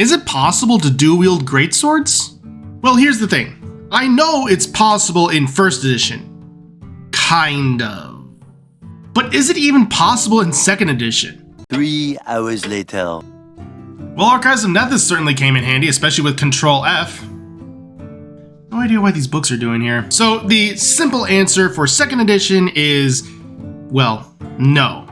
Is it possible to dual-wield greatswords? Well, here's the thing. I know it's possible in 1st edition. Kind of. But is it even possible in 2nd edition? 3 hours later. Well, Archives of Nethys certainly came in handy, especially with Control F. No idea what these books are doing here. So the simple answer for 2nd edition is, well, no.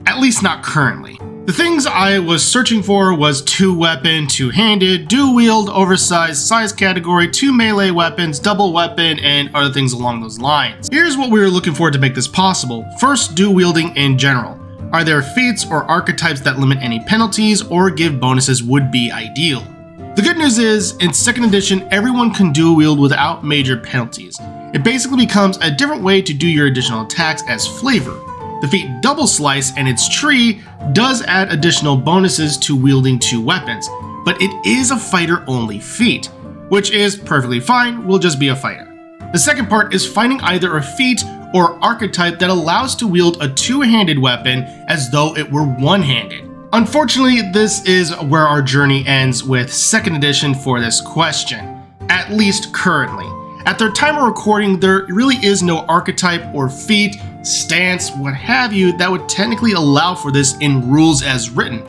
At least not currently. The things I was searching for was 2-weapon, 2-handed, dual-wield, oversized, size category, 2 melee weapons, double weapon, and other things along those lines. Here's what we were looking for to make this possible. First, dual-wielding in general. Are there feats or archetypes that limit any penalties or give bonuses would be ideal. The good news is, in 2nd edition, everyone can dual wield without major penalties. It basically becomes a different way to do your additional attacks as flavor. The feat Double Slice and its tree does add additional bonuses to wielding 2 weapons, but it is a fighter-only feat, which is perfectly fine, we'll just be a fighter. The second part is finding either a feat or archetype that allows to wield a 2-handed weapon as though it were 1-handed. Unfortunately, this is where our journey ends with 2nd edition for this question, at least currently. At their time of recording, there really is no archetype or feat, stance, what have you, that would technically allow for this in rules as written.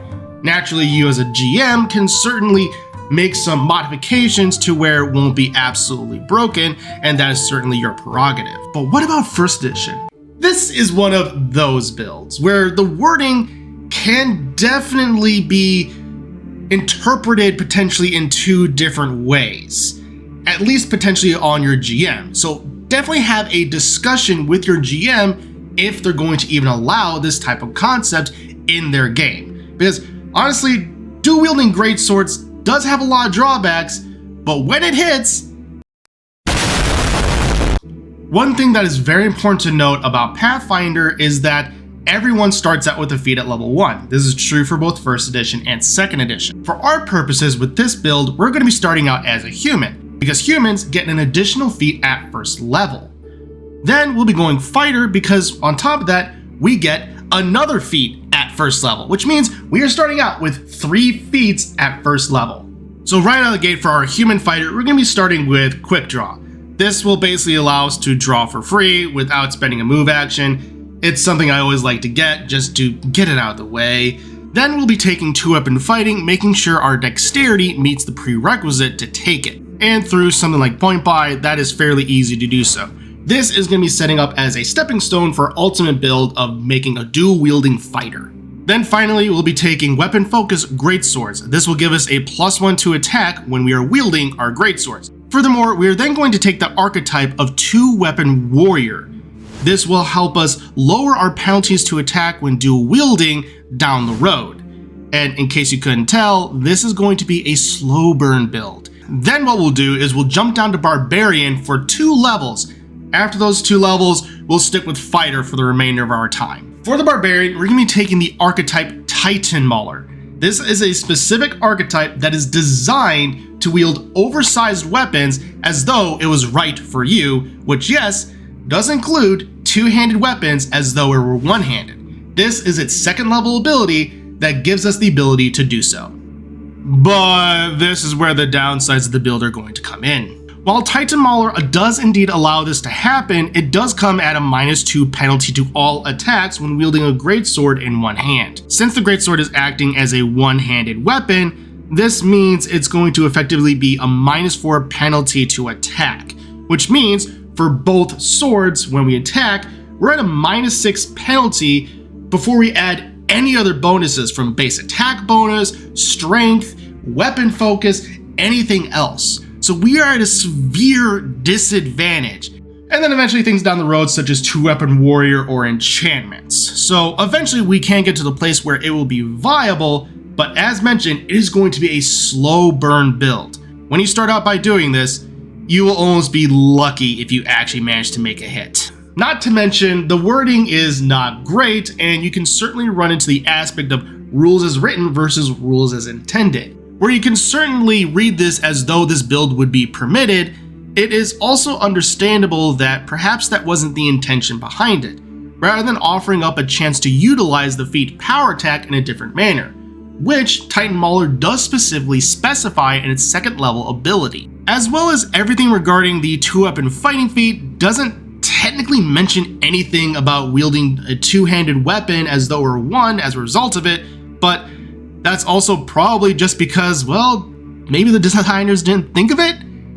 Naturally, you as a GM can certainly make some modifications to where it won't be absolutely broken, and that is certainly your prerogative. But what about 1st edition? This is one of those builds where the wording can definitely be interpreted potentially in 2 different ways, at least potentially on your GM. So definitely have a discussion with your GM if they're going to even allow this type of concept in their game. Because honestly, dual-wielding greatswords does have a lot of drawbacks, but when it hits... One thing that is very important to note about Pathfinder is that everyone starts out with a feat at level 1. This is true for both 1st edition and 2nd edition. For our purposes with this build, we're going to be starting out as a human, because humans get an additional feat at 1st level. Then we'll be going fighter because on top of that, we get another feat at 1st level, which means we are starting out with 3 feats at 1st level. So right out of the gate for our human fighter, we're going to be starting with Quick Draw. This will basically allow us to draw for free without spending a move action. It's something I always like to get, just to get it out of the way. Then we'll be taking 2-weapon fighting, making sure our dexterity meets the prerequisite to take it. And through something like Point Buy, that is fairly easy to do so. This is going to be setting up as a stepping stone for ultimate build of making a dual-wielding fighter. Then finally, we'll be taking Weapon Focus Greatswords. This will give us a +1 to attack when we are wielding our greatswords. Furthermore, we are then going to take the archetype of 2-weapon warrior. This will help us lower our penalties to attack when dual wielding down the road. And in case you couldn't tell, this is going to be a slow burn build. Then what we'll do is we'll jump down to Barbarian for 2 levels. After those 2 levels, we'll stick with Fighter for the remainder of our time. For the Barbarian, we're going to be taking the archetype Titan Mauler. This is a specific archetype that is designed to wield oversized weapons as though it was right for you, which yes, does include 2-handed weapons as though it were 1-handed. This is its 2nd level ability that gives us the ability to do so. But this is where the downsides of the build are going to come in. While Titan Mauler does indeed allow this to happen, it does come at a -2 penalty to all attacks when wielding a greatsword in one hand. Since the greatsword is acting as a 1-handed weapon, this means it's going to effectively be a -4 penalty to attack, which means for both swords, when we attack, we're at a -6 penalty before we add any other bonuses from base attack bonus, strength, weapon focus, anything else. So we are at a severe disadvantage. And then eventually things down the road such as 2-weapon warrior or enchantments. So eventually we can get to the place where it will be viable, but as mentioned, it is going to be a slow burn build. When you start out by doing this, you will almost be lucky if you actually manage to make a hit. Not to mention, the wording is not great, and you can certainly run into the aspect of rules as written versus rules as intended. Where you can certainly read this as though this build would be permitted, it is also understandable that perhaps that wasn't the intention behind it, rather than offering up a chance to utilize the feat Power Attack in a different manner. which Titan Mauler does specifically specify in its 2nd level ability. As well as everything regarding the 2-weapon fighting feat doesn't technically mention anything about wielding a 2-handed weapon as though it were one as a result of it, but that's also probably just because, well, maybe the designers didn't think of it?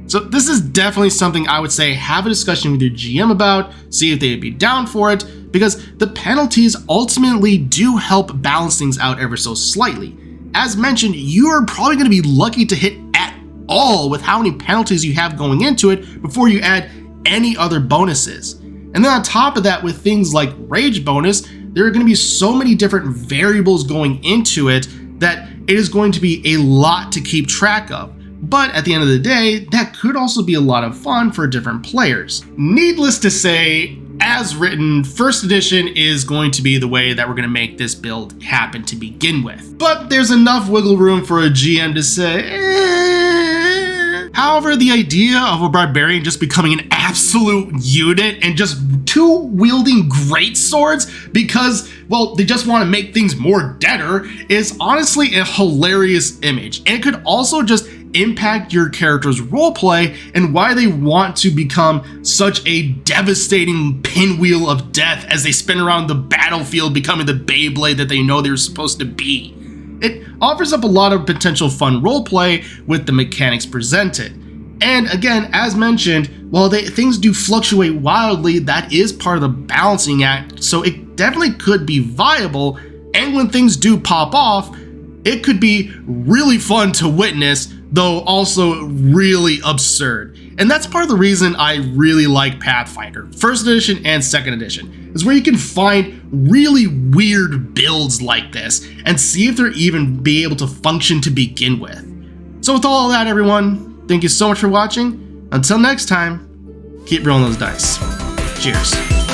So this is definitely something I would say have a discussion with your GM about, see if they'd be down for it, because the penalties ultimately do help balance things out ever so slightly. As mentioned, you are probably going to be lucky to hit at all with how many penalties you have going into it before you add any other bonuses. And then on top of that, with things like rage bonus, there are going to be so many different variables going into it that it is going to be a lot to keep track of. But at the end of the day, that could also be a lot of fun for different players. Needless to say, as written, 1st edition is going to be the way that we're going to make this build happen to begin with. But there's enough wiggle room for a GM to say, However, the idea of a barbarian just becoming an absolute unit and just 2 wielding greatswords because, well, they just want to make things more deader is honestly a hilarious image. And it could also just impact your character's roleplay and why they want to become such a devastating pinwheel of death as they spin around the battlefield, becoming the Beyblade that they know they're supposed to be. It offers up a lot of potential fun roleplay with the mechanics presented. And again, as mentioned, while things do fluctuate wildly, that is part of the balancing act, so it definitely could be viable, and when things do pop off, it could be really fun to witness, though also really absurd. And that's part of the reason I really like Pathfinder, 1st edition and 2nd edition, is where you can find really weird builds like this and see if they're even be able to function to begin with. So with all of that, everyone, thank you so much for watching. Until next time, keep rolling those dice. Cheers.